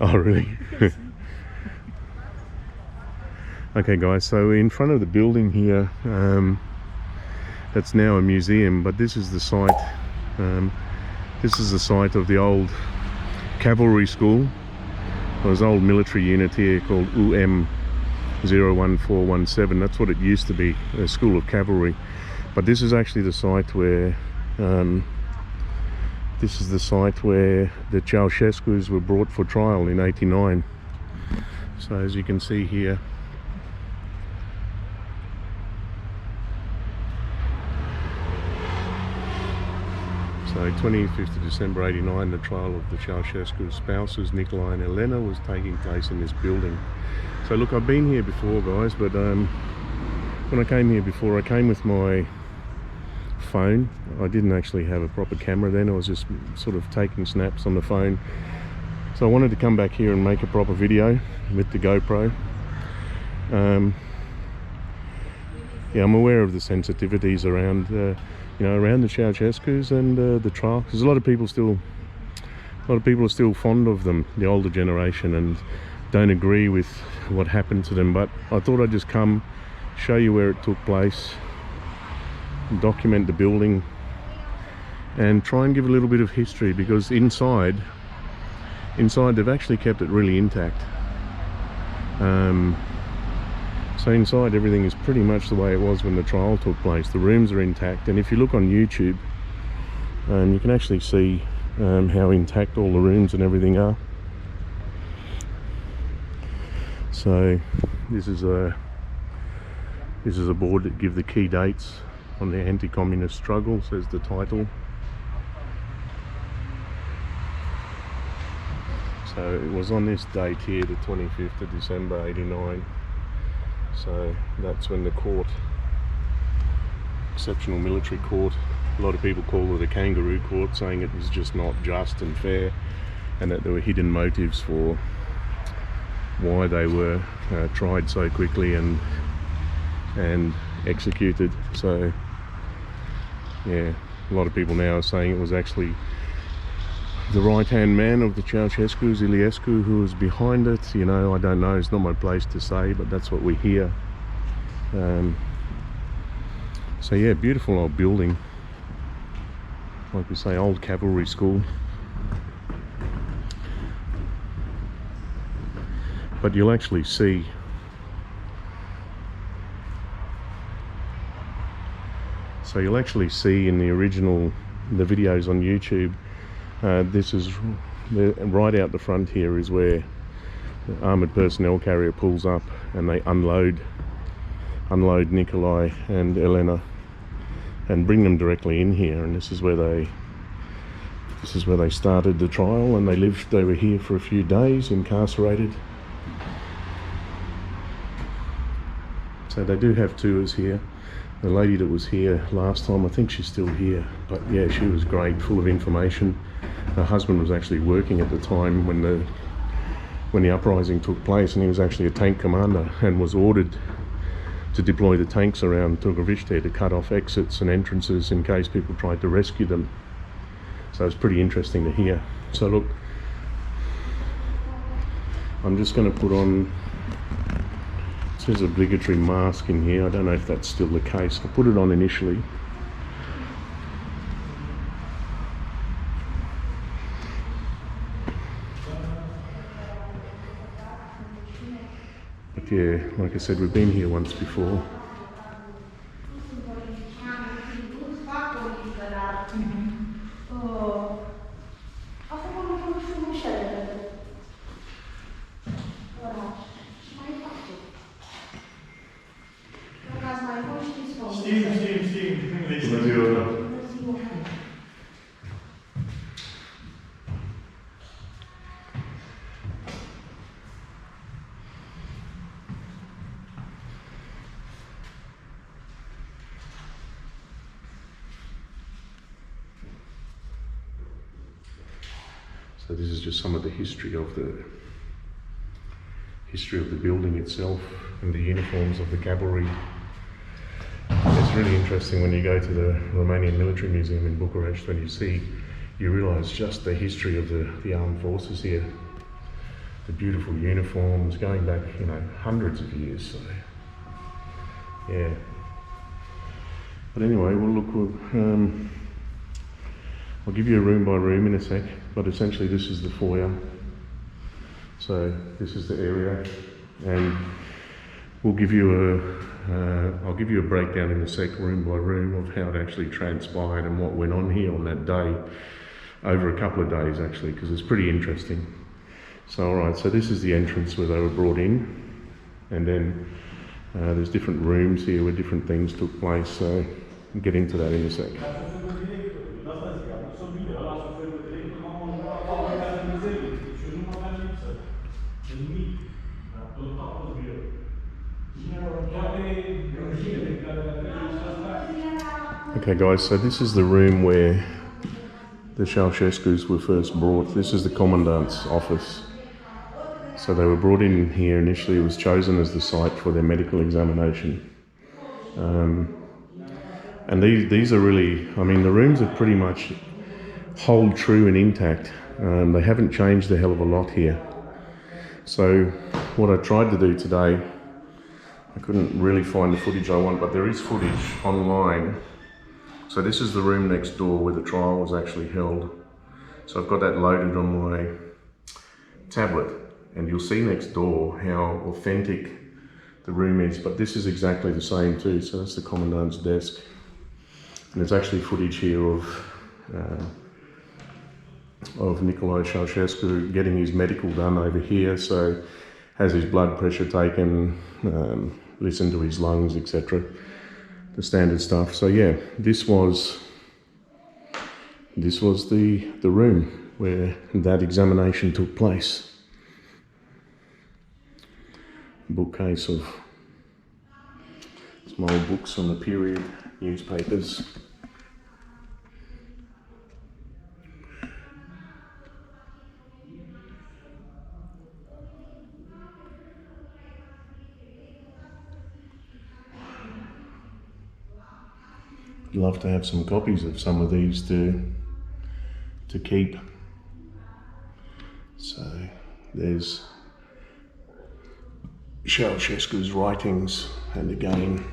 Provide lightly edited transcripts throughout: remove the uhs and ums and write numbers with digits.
Oh, really? Okay, guys, so in front of the building here, that's now a museum, but this is the site. This is the site of the old cavalry school. There was an old military unit here called UM 01417. That's what it used to be, a school of cavalry. But this is actually the site where the Ceausescus were brought for trial in '89. So as you can see here, so 25th of December '89, the trial of the Ceausescu spouses Nicolae and Elena was taking place in this building. So look, I've been here before, guys, but when I came here before, I came with my phone. I didn't actually have a proper camera then. I was just sort of taking snaps on the phone. So I wanted to come back here and make a proper video with the GoPro. Yeah, I'm aware of the sensitivities around around the Ceausescus and the trial, because a lot of people are still fond of them, the older generation, and don't agree with what happened to them. But I thought I'd just come, show you where it took place, document the building, and try and give a little bit of history, because inside they've actually kept it really intact. So inside everything is pretty much the way it was when the trial took place. The rooms are intact, and if you look on YouTube, you can actually see how intact all the rooms and everything are. So this is a board that gives the key dates on the anti-communist struggle, says the title. So it was on this date here, the 25th of December '89. So that's when the court, exceptional military court, a lot of people call it a kangaroo court, saying it was just not just and fair, and that there were hidden motives for why they were tried so quickly and executed. So yeah, a lot of people now are saying it was actually the right-hand man of the Ceausescus, Iliescu, who was behind it. I don't know, it's not my place to say, but that's what we hear. So yeah, beautiful old building, like we say, old cavalry school. But you'll actually see in the original, the videos on YouTube, this is right out the front here is where the armoured personnel carrier pulls up, and they unload Nicolae and Elena and bring them directly in here. And this is where they started the trial, and they were here for a few days, incarcerated. So they do have tours here. The lady that was here last time, I think she's still here, but yeah, she was great, full of information. Her husband was actually working at the time when the uprising took place, and he was actually a tank commander and was ordered to deploy the tanks around Targoviste to cut off exits and entrances in case people tried to rescue them. So it's pretty interesting to hear. So look, I'm just going to put on, it says obligatory mask in here. I don't know if that's still the case. I'll put it on initially. But yeah, like I said, we've been here once before. So this is just some of the history of the building itself and the uniforms of the cavalry. It's really interesting when you go to the Romanian Military Museum in Bucharest, when you realise just the history of the armed forces here. the beautiful uniforms going back, you know, hundreds of years. So, yeah. But anyway, I'll give you a room by room in a sec, but essentially this is the foyer. So this is the area, and we'll give you I'll give you a breakdown in a sec, room by room, of how it actually transpired and what went on here on that day, over a couple of days actually, because it's pretty interesting. So alright, so this is the entrance where they were brought in, and then there's different rooms here where different things took place, so we'll get into that in a sec. Okay guys, so this is the room where the Ceausescus were first brought. This is the commandant's office. So they were brought in here initially. It was chosen as the site for their medical examination. And these are really, I mean, the rooms are pretty much hold true and intact. They haven't changed a hell of a lot here. So what I tried to do today, I couldn't really find the footage I want, but there is footage online. So this is the room next door where the trial was actually held. So I've got that loaded on my tablet, and you'll see next door how authentic the room is, but this is exactly the same too. So that's the commandant's desk. And there's actually footage here of Nicolae Ceausescu getting his medical done over here. So has his blood pressure taken, listen to his lungs, etc. The standard stuff. So yeah, this was the room where that examination took place. Bookcase of some old books on the period, newspapers. I'd love to have some copies of some of these to keep. So there's Ceausescu's writings, and again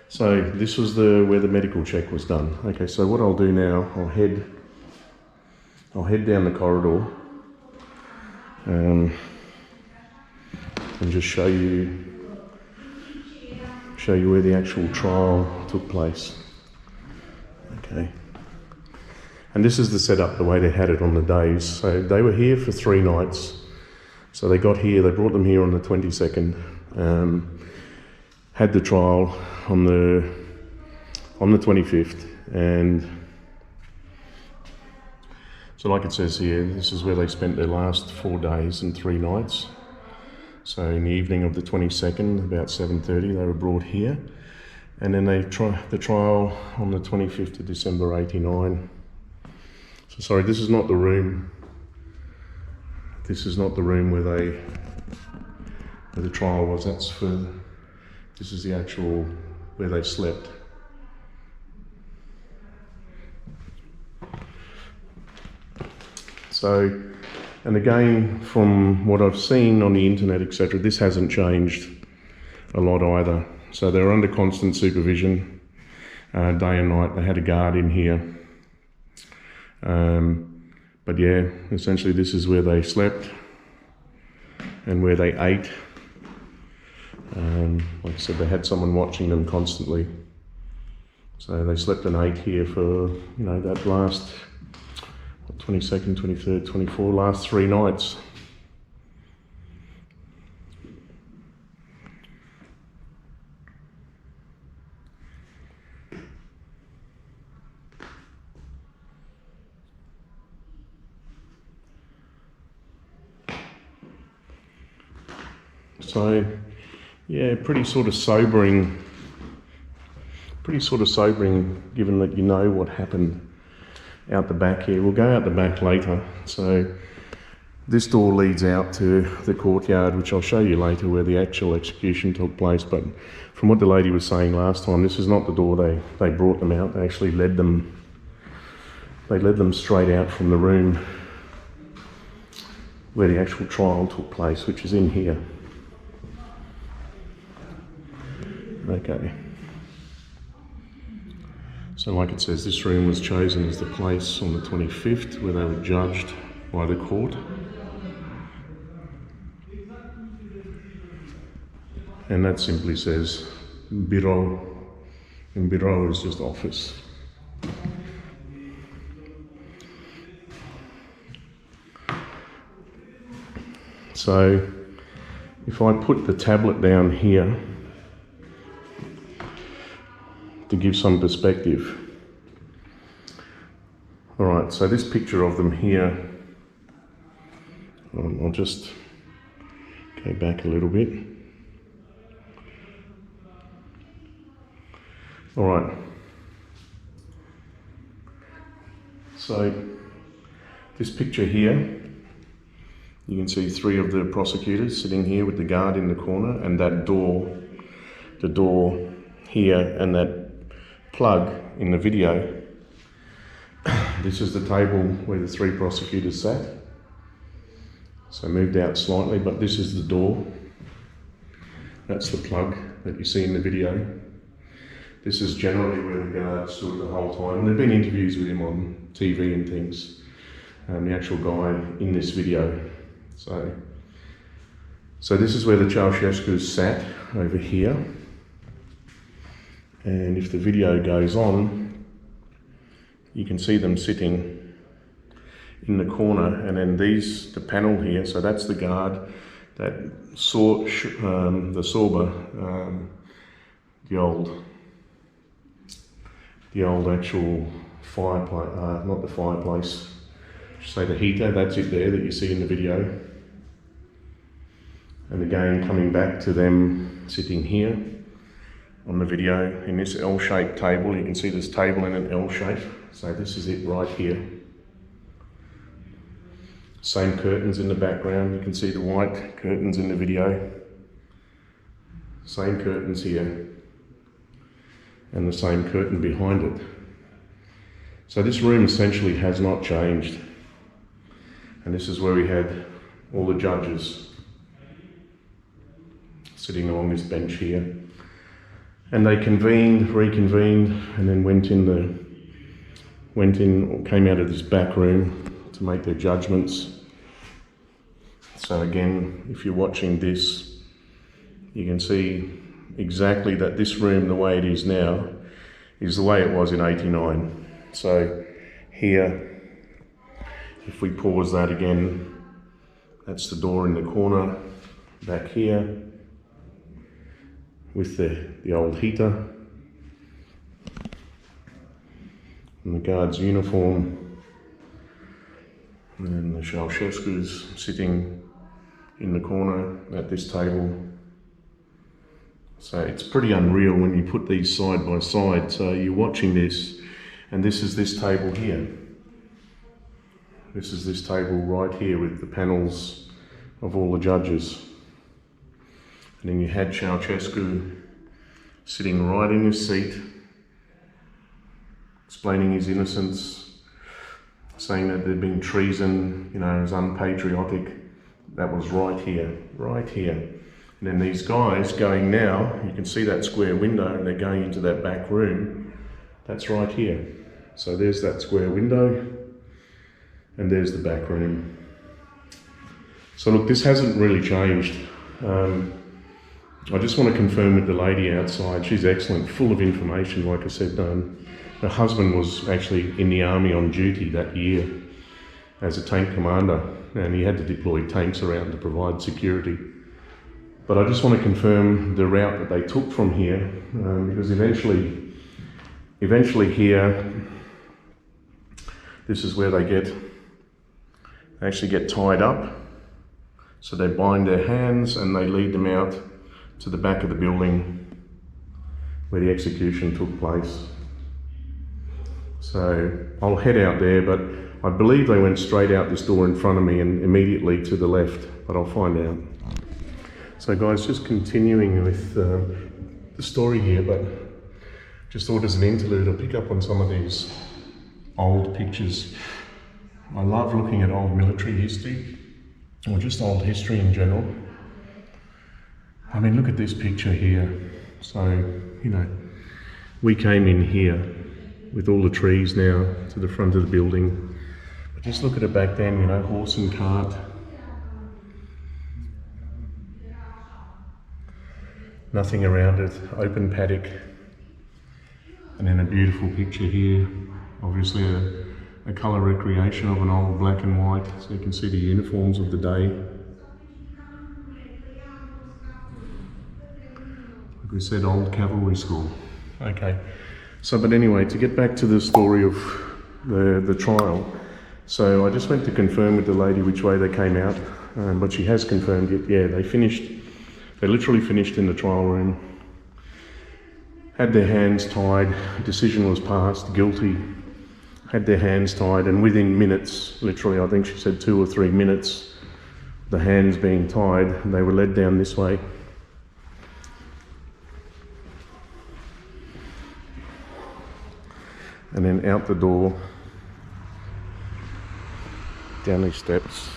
so this was where the medical check was done. Okay, so what I'll do now, I'll head down the corridor and just show you where the actual trial took place. Okay, and this is the setup, the way they had it on the days. So they were here for 3 nights. So they got here, they brought them here on the 22nd, had the trial on the 25th, and so like it says here, this is where they spent their last 4 days and 3 nights. So in the evening of the 22nd, about 7:30, they were brought here, and then they the trial on the 25th of December 89. So sorry, this is not the room. This is not the room where the trial was. This is the actual where they slept. So, and again, from what I've seen on the internet, etc., this hasn't changed a lot either. So they're under constant supervision, day and night. They had a guard in here. But yeah, essentially this is where they slept and where they ate. Like I said, they had someone watching them constantly. So they slept and ate here for, that last 22nd, 23rd, 24th, last 3 nights. So, yeah, pretty sort of sobering given that you know what happened out the back here. We'll go out the back later. So This door leads out to the courtyard, which I'll show you later, where the actual execution took place. But from what the lady was saying last time, this is not the door they brought them out. They actually led them straight out from the room where the actual trial took place, which is in here. Okay. So like it says, this room was chosen as the place on the 25th where they were judged by the court. And that simply says bureau, and bureau is just office. So if I put the tablet down here to give some perspective. All right, so this picture of them here, I'll just go back a little bit. All right, so this picture here, you can see three of the prosecutors sitting here with the guard in the corner, and that door, the door here, and that plug in the video. This is the table where the three prosecutors sat. So moved out slightly, but this is the door. That's the plug that you see in the video. This is generally where the guard stood the whole time. There have been interviews with him on TV and things. The actual guy in this video. So this is where the Ceausescus sat, over here. And if the video goes on, you can see them sitting in the corner, and then the panel here, so that's the guard, that saw the Sorba, the old actual fireplace, not the fireplace, say the heater, that's it there that you see in the video. And again, coming back to them sitting here on the video in this L-shaped table. You can see this table in an L shape. So this is it right here. Same curtains in the background. You can see the white curtains in the video. Same curtains here. And the same curtain behind it. So this room essentially has not changed. And this is where we had all the judges sitting along this bench here. And they reconvened, and then came out of this back room to make their judgments. So again, if you're watching this, you can see exactly that this room, the way it is now, is the way it was in '89. So here, if we pause that again, that's the door in the corner, back here, with the old heater and the guard's uniform, and then the Ceausescu's sitting in the corner at this table. So it's pretty unreal when you put these side by side. So you're watching this, and this is this table here. This is this table right here with the panels of all the judges. And then you had Ceausescu sitting right in his seat, explaining his innocence, saying that there'd been treason, it was unpatriotic. That was right here, right here. And then these guys going now, you can see that square window, and they're going into that back room. That's right here. So there's that square window, and there's the back room. So look, this hasn't really changed. I just want to confirm with the lady outside, she's excellent, full of information. Like I said, her husband was actually in the army on duty that year as a tank commander, and he had to deploy tanks around to provide security. But I just want to confirm the route that they took from here, because eventually here, this is where they actually get tied up. So they bind their hands and they lead them out to the back of the building where the execution took place. So I'll head out there, but I believe they went straight out this door in front of me and immediately to the left, but I'll find out. So guys, just continuing with the story here, but just thought as an interlude, I'll pick up on some of these old pictures. I love looking at old military history, or just old history in general. I mean, look at this picture here. So, you know, we came in here with all the trees now to the front of the building. But just look at it back then, you know, horse and cart. Nothing around it, open paddock. And then a beautiful picture here, obviously a colour recreation of an old black and white, so you can see the uniforms of the day. Like we said, old cavalry school. Okay, so but anyway, to get back to the story of the trial, so I just went to confirm with the lady which way they came out, but she has confirmed it. Yeah, they literally finished in the trial room, had their hands tied, decision was passed, guilty, had their hands tied, and within minutes, literally I think she said 2 or 3 minutes, the hands being tied, they were led down this way. And then out the door, down these steps.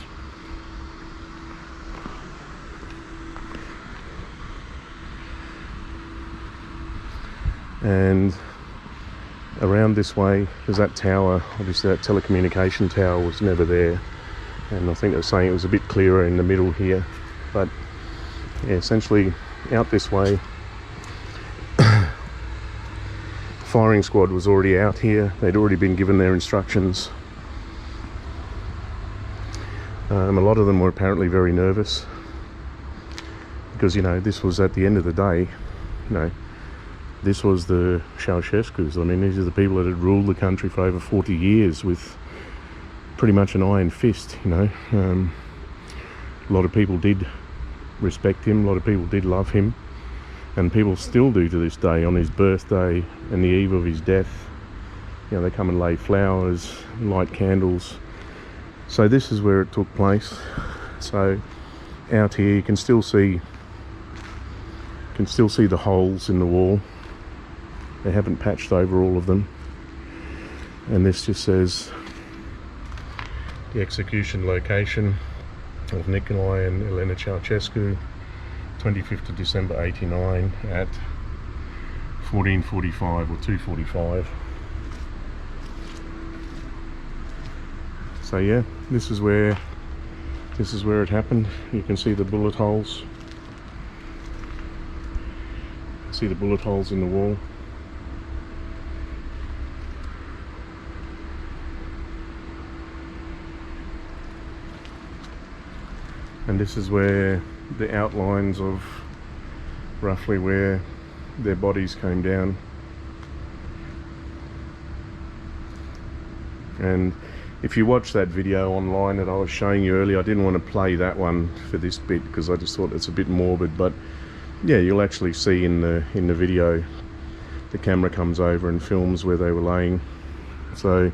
And around this way, there's that tower. Obviously that telecommunication tower was never there. And I think they were saying it was a bit clearer in the middle here. But yeah, essentially out this way. Firing squad was already out here. They'd already been given their instructions. A lot of them were apparently very nervous. Because, you know, this was at the end of the day, you know, this was the Ceausescus. I mean, these are the people that had ruled the country for over 40 years with pretty much an iron fist, you know. A lot of people did respect him, a lot of people did love him, and people still do to this day. On his birthday and the eve of his death, you know, they come and lay flowers, light candles. So this is where it took place. So out here you can still see the holes in the wall. They haven't patched over all of them. And this just says the execution location of Nicolae and Elena Ceausescu, 25th of December 89 at 14:45 or 2:45. So yeah, this is where it happened. You can see the bullet holes. See the bullet holes in the wall. And this is where the outlines of roughly where their bodies came down. And if you watch that video online that I was showing you earlier, I didn't want to play that one for this bit because I just thought it's a bit morbid, but yeah, you'll actually see in the video the camera comes over and films where they were laying. So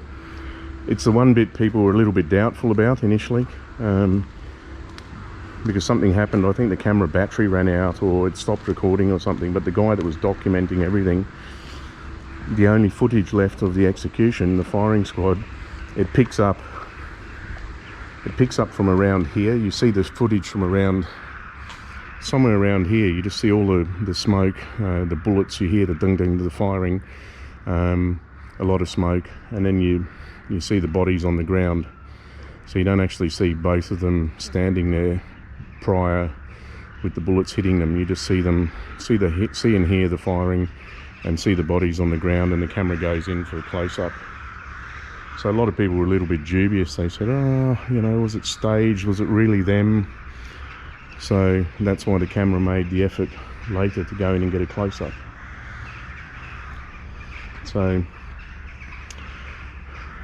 it's the one bit people were a little bit doubtful about initially, because something happened. I think the camera battery ran out or it stopped recording or something, but the guy that was documenting everything, the only footage left of the execution, the firing squad, it picks up from around here. You see this footage from around, somewhere around here. You just see all the smoke, the bullets, you hear the ding ding, the firing, a lot of smoke, and then you see the bodies on the ground. So you don't actually see both of them standing there prior with the bullets hitting them. You just see them, see and hear the firing and see the bodies on the ground, and the camera goes in for a close-up. So a lot of people were a little bit dubious. They said, oh, you know, was it staged? Was it really them? So that's why the camera made the effort later to go in and get a close-up. So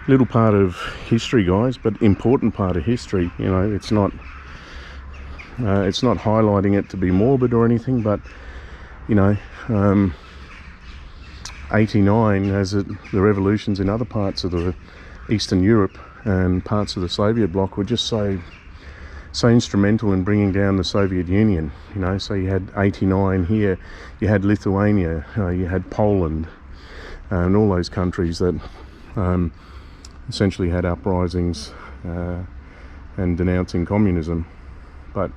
little part of history, guys, but important part of history. You know, it's not highlighting it to be morbid or anything, but you know, 89, as the revolutions in other parts of the Eastern Europe, and parts of the Soviet bloc were just so instrumental in bringing down the Soviet Union. You know, so you had 89 here, you had Lithuania, you had Poland, and all those countries that essentially had uprisings and denouncing communism. But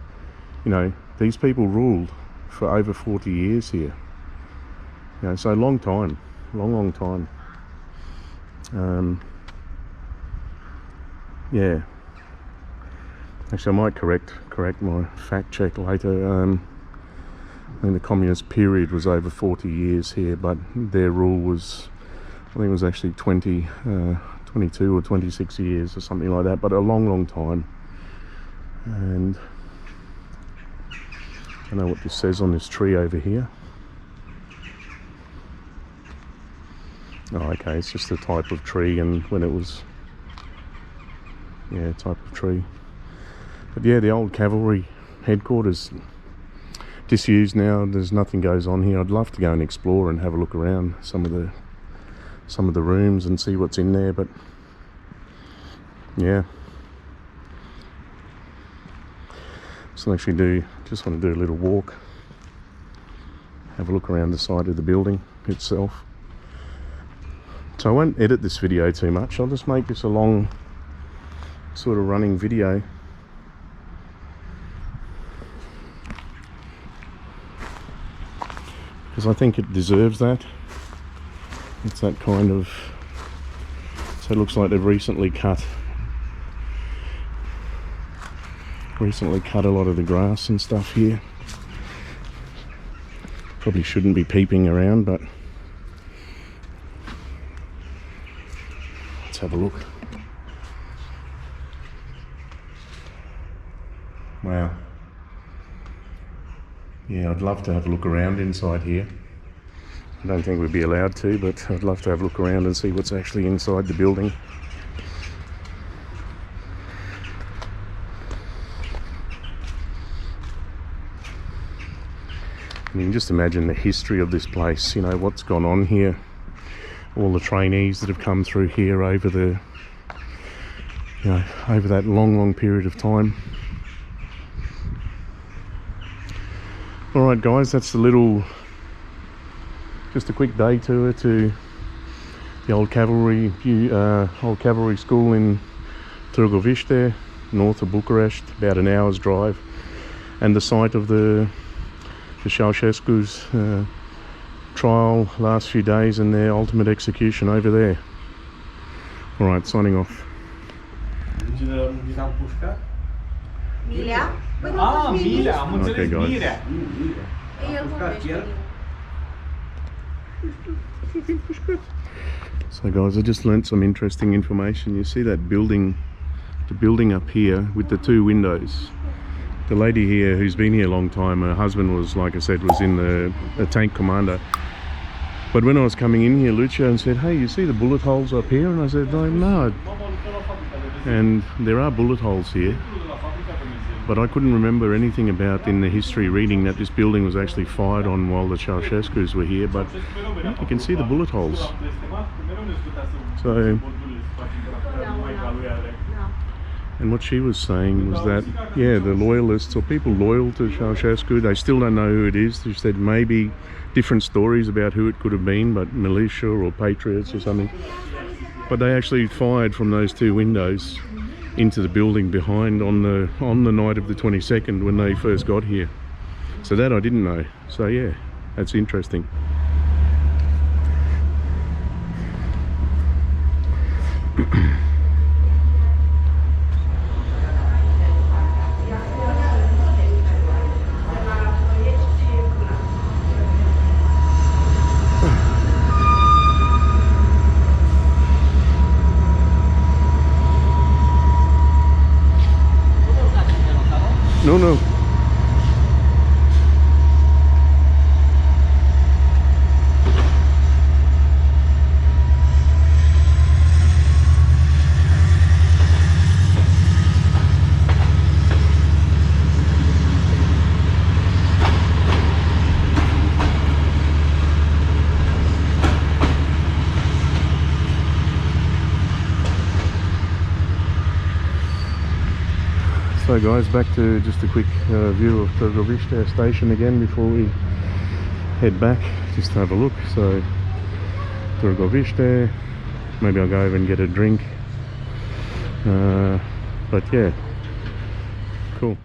you know, these people ruled for over 40 years here. You know, so long time, long time. Yeah. Actually, I might correct my fact check later. I think the communist period was over 40 years here, but their rule was, I think it was actually 22 or 26 years or something like that, but a long time. And I don't know what this says on this tree over here. Oh, okay, it's just a type of tree, and when it was, yeah, type of tree. But yeah, the old cavalry headquarters, disused now. There's nothing goes on here. I'd love to go and explore and have a look around some of the rooms and see what's in there. But yeah, so just want to do a little walk, have a look around the side of the building itself. So I won't edit this video too much. I'll just make this a long sort of running video. Because I think it deserves that. It's that kind of, so it looks like they've recently cut a lot of the grass and stuff here. Probably shouldn't be peeping around, but let's have a look. Wow. Yeah, I'd love to have a look around inside here. I don't think we'd be allowed to, but I'd love to have a look around and see what's actually inside the building. And you can just imagine the history of this place, you know, what's gone on here. All the trainees that have come through here over the, you know, over that long period of time. Alright guys, that's just a quick day tour to the old cavalry school in Targoviste, north of Bucharest, about an hour's drive, and the site of the Ceausescu's trial last few days and their ultimate execution over there. Alright, signing off. Okay guys. So guys, I just learnt some interesting information. You see that building, the building up here with the two windows. The lady here who's been here a long time, her husband was, like I said, was in the tank commander. But when I was coming in here, Lucia said, hey, you see the bullet holes up here? And I said, no. And there are bullet holes here. But I couldn't remember anything about in the history reading that this building was actually fired on while the Ceausescus were here. But you can see the bullet holes. So, and what she was saying was that, yeah, the loyalists or people loyal to Ceausescu, they still don't know who it is. She said maybe different stories about who it could have been, but militia or patriots or something. But they actually fired from those two windows into the building behind on the night of the 22nd when they first got here. So that I didn't know. So yeah, that's interesting. No. So guys, back to just a quick view of Targoviste station again before we head back, just to have a look. So Targoviste, maybe I'll go over and get a drink, but yeah, cool.